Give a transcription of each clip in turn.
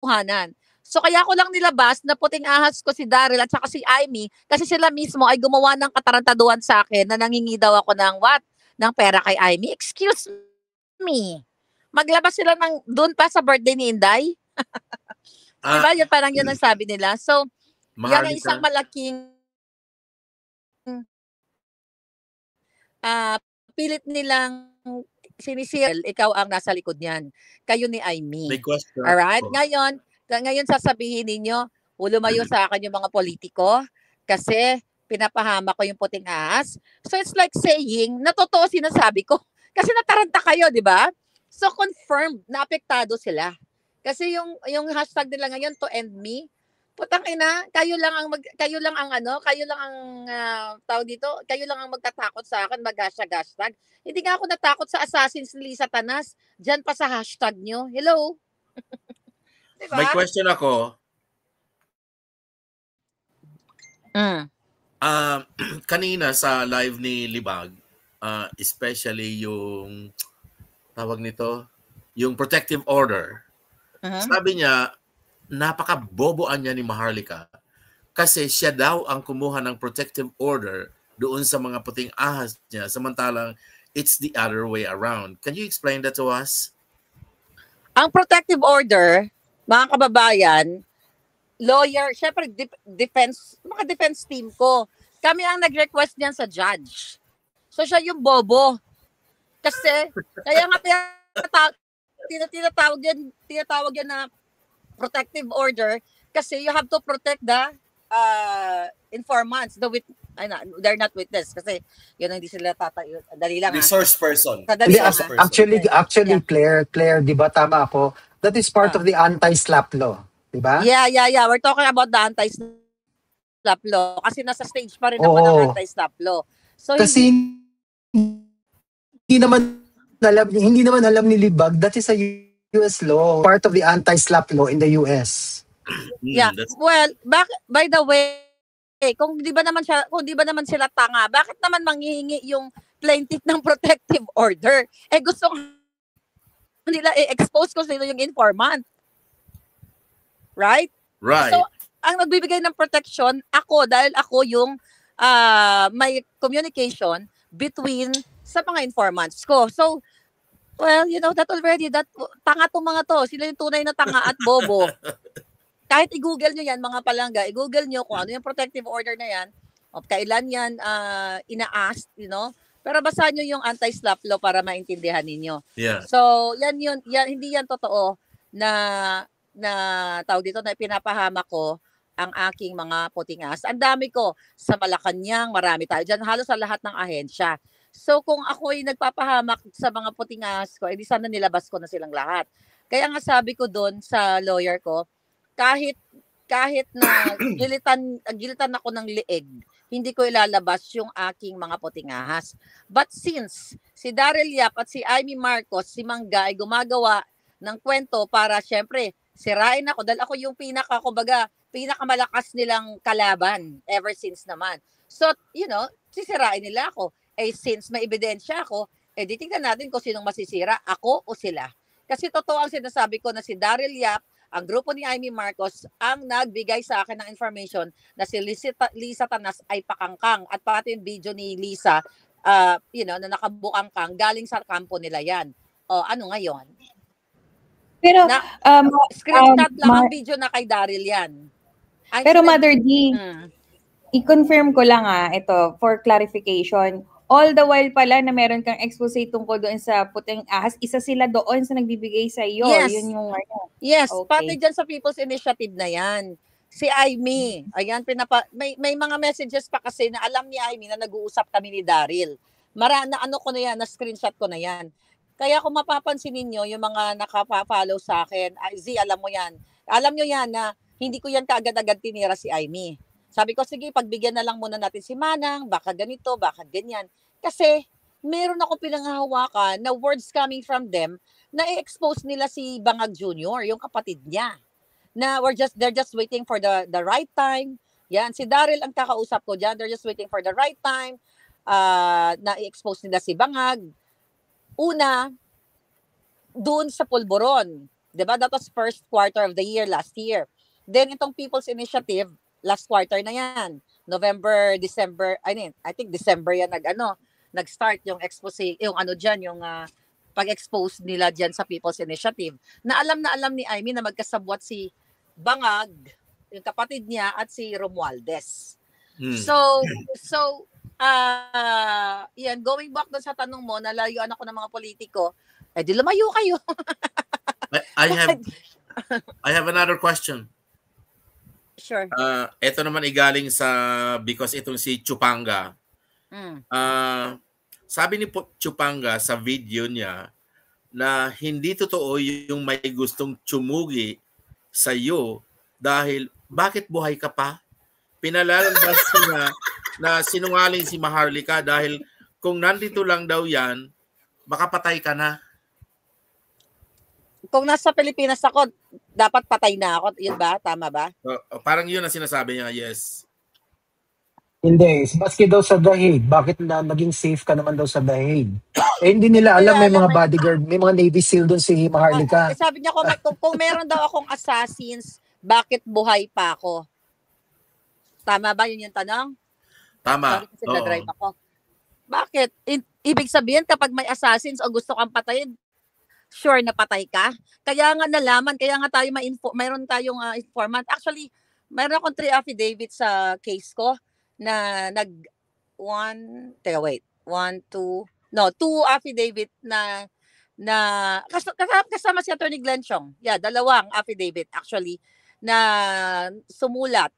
katotohanan. So kaya ko lang nilabas na puting ahas ko si Daryl at saka si Amy kasi sila mismo ay gumawa ng katarantaduhan sa akin na nangingi daw ako ng what? Ng pera kay Amy. Excuse me. Maglabas sila ng doon pa sa birthday ni Inday. Di ba? Yun parang yun ang sabi nila. So, yan ang isang malaking pilit nilang sinisiril, ikaw ang nasa likod niyan. Kayo ni Amy. May question. Alright? Ngayon sasabihin ninyo, lumayo sa akin yung mga politiko kasi pinapahama ko yung puting ahas. So it's like saying, na totoo sinasabi ko. Kasi nataranta kayo, di ba? So confirmed na apektado sila. Kasi yung hashtag nila ngayon, to end me, putang ina, kayo lang ang tawag dito, kayo lang ang magtatakot sa akin mag-hashtag. Hindi nga ako natakot sa assassins ni Lisa Tanas. Diyan pa sa hashtag nyo. Hello? Diba? May question ako. Kanina sa live ni Libag, especially yung tawag nito, yung protective order. Sabi niya, napakaboboan niya ni Maharlika kasi siya daw ang kumuha ng protective order doon sa mga puting ahas niya, samantalang it's the other way around. Can you explain that to us? Ang protective order, mga kababayan, lawyer, syempre mga defense team ko. Kami ang nag-request niyan sa judge. So siya yung bobo. Kasi, kaya nga tinatawag yan na protective order kasi you have to protect the informants, they're not witness kasi yun hindi sila tatayo. Dali lang. Resource person. Actually, yeah. Claire, di ba tama ako? That is part of the anti-slap law, di ba? Yeah. We're talking about the anti-slap law kasi nasa stage pa rin naman ang anti-slap law. So kasi hindi naman alam ni Libag that is a US law, part of the anti-slap law in the US. Yeah. Well, by the way, kung di ba naman sila tanga, bakit naman manghihingi yung plaintiff ng protective order? Gusto nila i-expose ko sino yung informant. Right? Right. So, ang nagbibigay ng protection, dahil ako yung may communication between sa mga informants ko. So, well, that tanga tong mga to. Sila yung tunay na tanga at bobo. Kahit i-google nyo yan, mga palangga, i-google nyo kung ano yung protective order na yan, o kailan yan ina-ask, pero basahin nyo yung anti-slap law para maintindihan ninyo. Yeah. So, hindi yan totoo na tawag dito na pinapahama ko ang aking mga puting ahas. Ang dami ko sa Malacanang, marami tayo dyan, halos sa lahat ng ahensya. So, kung ako ay nagpapahamak sa mga puting ahas ko, edi sana nilabas ko na silang lahat. Kaya nga sabi ko doon sa lawyer ko, kahit na gilitan ako ng lieg, hindi ko ilalabas yung aking mga puting ahas. But since si Daryl Yap at si Amy Marcos, si Mangga ay gumagawa ng kwento para syempre sirain ako dahil ako yung pinakamalakas nilang kalaban ever since naman. So, sisirain nila ako. Since may ebidensya ako, tingnan natin kung sinong masisira, ako o sila. Kasi totoo ang sinasabi ko na si Daryl Yap, ang grupo ni Amy Marcos, ang nagbigay sa akin ng information na si Lisa Tanas ay pakangkang. At pati yung video ni Lisa, na nakabukangkang, galing sa kampo nila yan. O, ano ngayon? Pero, screenshot lang ang video na kay Daryl yan. Pero Mother D, i-confirm ko lang ito for clarification. All the while pala na meron kang expose tungkol doon sa puting ahas, isa sila doon sa nagbibigay sa iyo. Yes. Yun yung Yes, okay. Pati dyan sa People's Initiative na yan. Si Amy, ayan, may mga messages pa kasi na alam ni Amy na nag-uusap kami ni Daryl. Na screenshot ko na yan. Kaya kung mapapansin ninyo, yung mga nakapa-follow sa akin, Z, alam mo yan. Alam nyo yan na hindi ko yan kaagad-agad tinira si Amy. Sabi ko, sige, pagbigyan na lang muna natin si Manang, baka ganito, baka ganyan. Kasi meron ako pinanghahawakan na words coming from them na i-expose nila si Bangag Jr., yung kapatid niya. Na they're just waiting for the right time. Yan, si Daryl ang kakausap ko dyan. They're just waiting for the right time na i-expose nila si Bangag. Una, doon sa Pulboron. Diba? That was first quarter of the year last year. Then itong People's Initiative, last quarter na yan. November, December, I think December yan nag-start yung expose, yung yung pag-expose nila dyan sa People's Initiative. Na alam ni Amy na magkasabwat si Bangag, yung kapatid niya, at si Romualdez. So, yan, going back doon sa tanong mo, nalayuan ako ng mga politiko, di lumayo kayo. I have another question. Sure. Ito naman igaling sa, because itong si Chupanga. Sabi ni Chupanga sa video niya na hindi totoo yung may gustong tsumugi sa iyo dahil bakit buhay ka pa? Pinalalabas niya na sinungaling si Maharlika dahil kung nandito lang daw yan, baka patay ka na. Kung nasa Pilipinas ako, dapat patay na ako. Yun ba? Tama ba? Parang yun ang sinasabi niya, yes. Hindi, maski daw sa The Hague. Bakit na naging safe ka naman daw sa The Hague? Hindi nila alam, may mga bodyguard, may mga Navy SEAL doon si Maharlika. Sabi niya, kung meron daw akong assassins, bakit buhay pa ako? Tama ba yun yung tanong? Tama. Sorry kasi na-drive ako. Bakit? Ibig sabihin, kapag may assassins o gusto kang patayin, sure na patay ka? Kaya nga nalaman, kaya nga tayo mayroon tayong informant. Actually, mayroon akong 3 affidavits sa case ko na 2 affidavit na kasama si Attorney Glenn Chong. Yeah, 2 affidavit actually na sumulat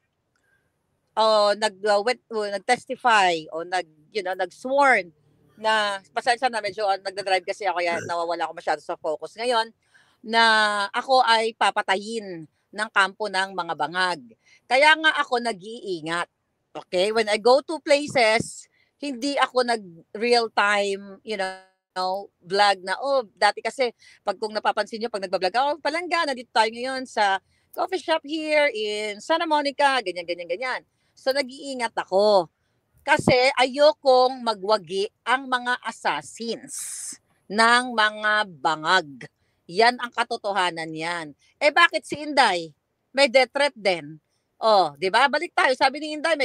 o nag-testify o nag-sworn na pasensya na medyo nagda-drive kasi ako, kaya nawawala ako masyado sa focus ngayon, na ako ay papatayin ng kampo ng mga bangag. Kaya nga ako nag-iingat. Okay, when I go to places, hindi ako nag-real time, vlog na, dati kasi, kung napapansin nyo, pag nagbablog, Palangga, nandito tayo ngayon sa coffee shop here in Santa Monica, ganyan. So, nag-iingat ako. Kasi ayokong magwagi ang mga assassins ng mga bangag. Yan ang katotohanan yan. Bakit si Inday? May death threat din. 'Di ba? Balik tayo. Sabi ni Inday,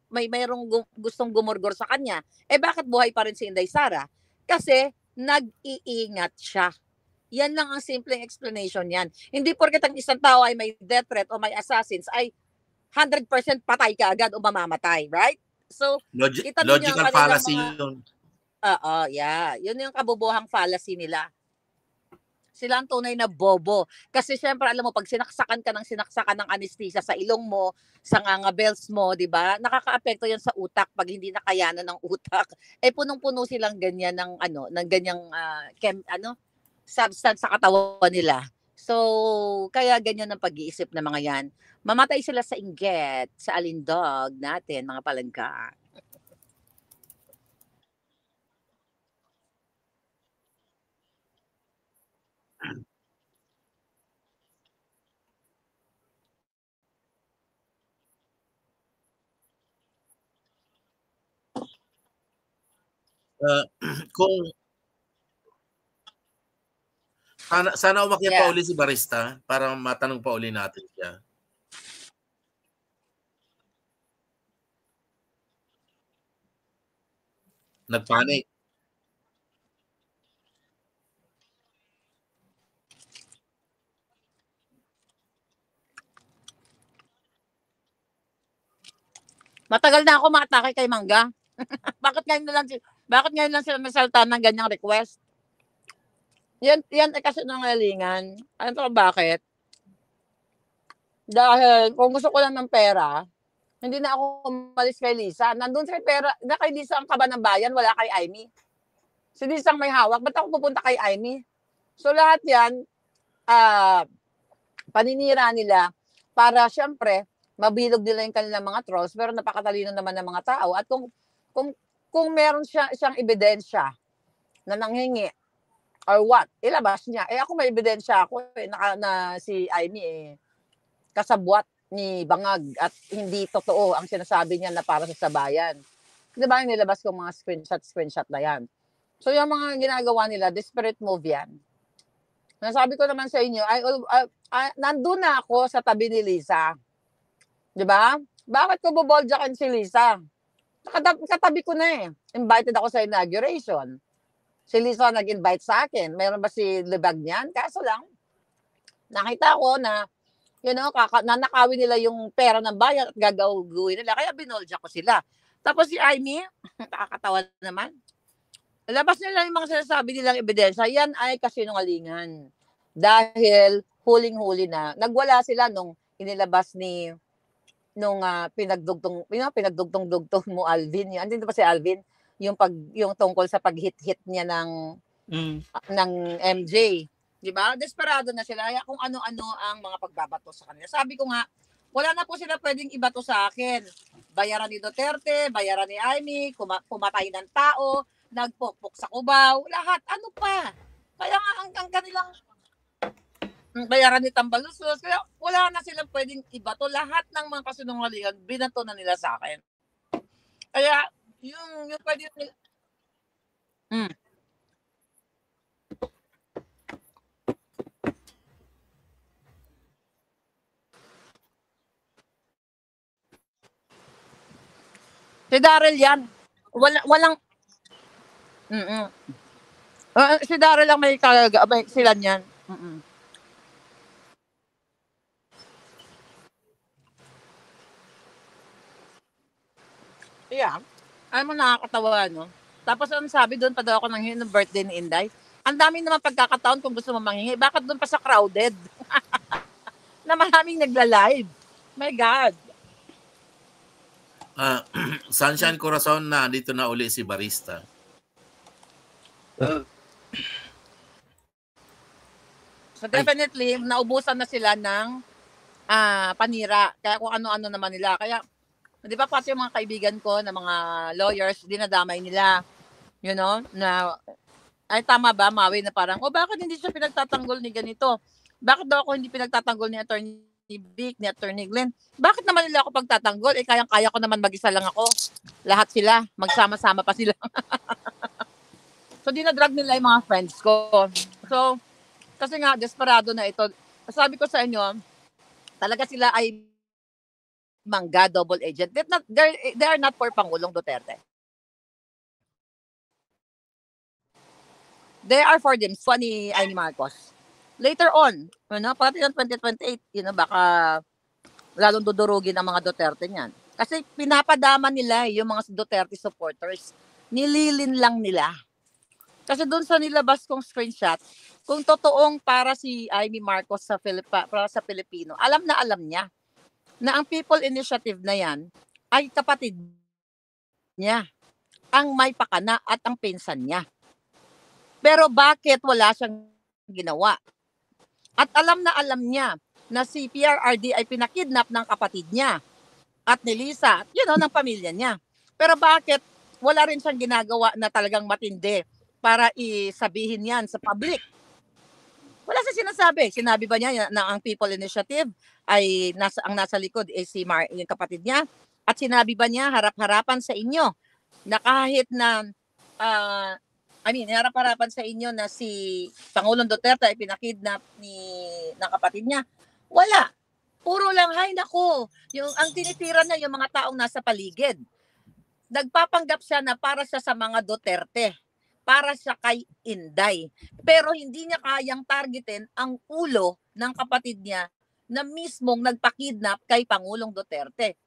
mayroong gustong gumurgor sa kanya. Bakit buhay pa rin si Inday Sara? Kasi nag-iingat siya. Yan lang ang simpleng explanation yan. Hindi porket ang isang tao ay may death threat o may assassins ay 100% patay ka agad o mamamatay, right? So, logical fallacy yun. Yeah. Yun yung kabubuhang fallacy nila. Sila ang tunay na bobo. Kasi syempre, alam mo, pag sinaksakan ng anesthesia sa ilong mo, sa ngangabels mo, di ba? Nakaka-apekto yan sa utak pag hindi nakayanan ng utak. Punong-puno silang ganyan ng ganyang substance sa katawan nila. So, kaya ganyan ang pag-iisip ng mga yan. Mamatay sila sa inggit, sa alindog natin, mga palangga. Kung sana umakyat pa uli si Barista para matanong pa uli natin siya. Nagpanic. Matagal na ako maatake kay Mangga. Bakit ngayon lang sila nasalta ng ganyang request? Yan kasi nangalingan. Ano to, bakit? Dahil kung gusto ko lang ng pera, hindi na ako umalis kay Lisa. Nandun sa pera, na kay Lisa ang kaba ng bayan, wala kay Amy. Si Lisa ang may hawak, ba't ako pupunta kay Amy? So lahat yan, paninira nila para syempre, mabilog nila yung kanilang mga trolls, pero napakatalino naman ng mga tao. At kung meron siyang ebidensya na nanghingi or what, ilabas niya. Ako may ebidensya ako na si Amy kasabwat ni Bangag at hindi totoo ang sinasabi niya na para sa sabayan. Di ba yung nilabas kong mga screenshot na yan? So yung mga ginagawa nila, desperate move yan. Nasabi ko naman sa inyo, nandun na ako sa tabi ni Lisa. 'Di ba? Bakit ko boboljakin si Lisa? Katabi ko na eh. Invited ako sa inauguration. Si Lisa nag-invite sa akin. Meron ba si Libag niyan? Kaso lang, nakita ko na, nanakawin nila yung pera ng bayan at gagawin nila. Kaya binolja ko sila. Tapos si Amy, nakakatawa naman. Labas nila yung mga sinasabi nilang ebidensya. Yan ay kasinungalingan. Dahil huling-huli na. Nagwala sila nung inilabas nung pinagdugtong-dugtong mo Alvin. Andito pa si Alvin, yung tungkol sa pag-hit niya ng MJ. 'Di ba? Desperado na sila kung ano-ano ang mga pagbabato sa kanila. Sabi ko nga, wala na po sila pwedeng ibato sa akin. Bayaran ni Duterte, bayaran ni Amy, pumatay ng tao, nagpokpok sa Cubao, lahat. Ano pa? Kaya nga ang kanilang bayaran ni Tambalusos, kaya wala na silang pwedeng ibato. Lahat ng mga kasinungalingan, binato na nila sa akin. Kaya, yung pwede nila. Si Daryl yan. Walang si Daryl lang may sila niyan. Yeah. Alam mo, nakakatawa, no? Tapos ang sabi doon pa daw ako nanghingi ng birthday ni Inday. Ang dami naman pagkakataon kung gusto mo manghingi. Bakit doon pa sa crowded? Na maraming nagla-live. My God. Sunshine Corazon na dito na uli si Barista. So definitely, naubusan na sila ng panira. Kaya kung ano-ano naman nila. Kaya, di ba pati yung mga kaibigan ko na mga lawyers, dinadamay nila. You know, na, ay tama ba, Maui, na parang, bakit hindi siya pinagtatanggol ni ganito? Bakit daw ako hindi pinagtatanggol ni Attorney Vic, ni Attorney Glenn? Bakit naman nila ako pagtatanggol? Kayang-kaya ko naman mag-isa lang ako. Lahat sila, magsama-sama pa sila. So, dinadrag nila yung mga friends ko. So, kasi nga, desperado na ito. Sabi ko sa inyo, talaga sila ay mangga, double agent. They are not for Pangulong Duterte. They are for them. So, ni Amy Marcos. Later on, pati ng 2028, baka lalong dudurugin ang mga Duterte niyan. Kasi pinapadama nila yung mga Duterte supporters. Nililin lang nila. Kasi doon sa nilabas kong screenshot, kung totoong para si Amy Marcos para sa Pilipino, alam niya na ang People Initiative na yan ay kapatid niya, ang may pakana at ang pinsan niya. Pero bakit wala siyang ginawa? At alam niya na si PRRD ay pinakidnap ng kapatid niya at ni Lisa, ng pamilya niya. Pero bakit wala rin siyang ginagawa na talagang matindi para isabihin yan sa public? Wala siya sinasabi. Sinabi ba niya na ang People Initiative ay nasa likod yung kapatid niya? At sinabi ba niya harap-harapan sa inyo na kahit na harap-harapan sa inyo na si Pangulong Duterte ay pinakidnap ng kapatid niya? Wala. Puro lang, naku, ang tinitira na yung mga taong nasa paligid. Nagpapanggap siya na para siya sa mga Duterte, para siya kay Inday. Pero hindi niya kayang targetin ang ulo ng kapatid niya na mismong nagpakidnap kay Pangulong Duterte.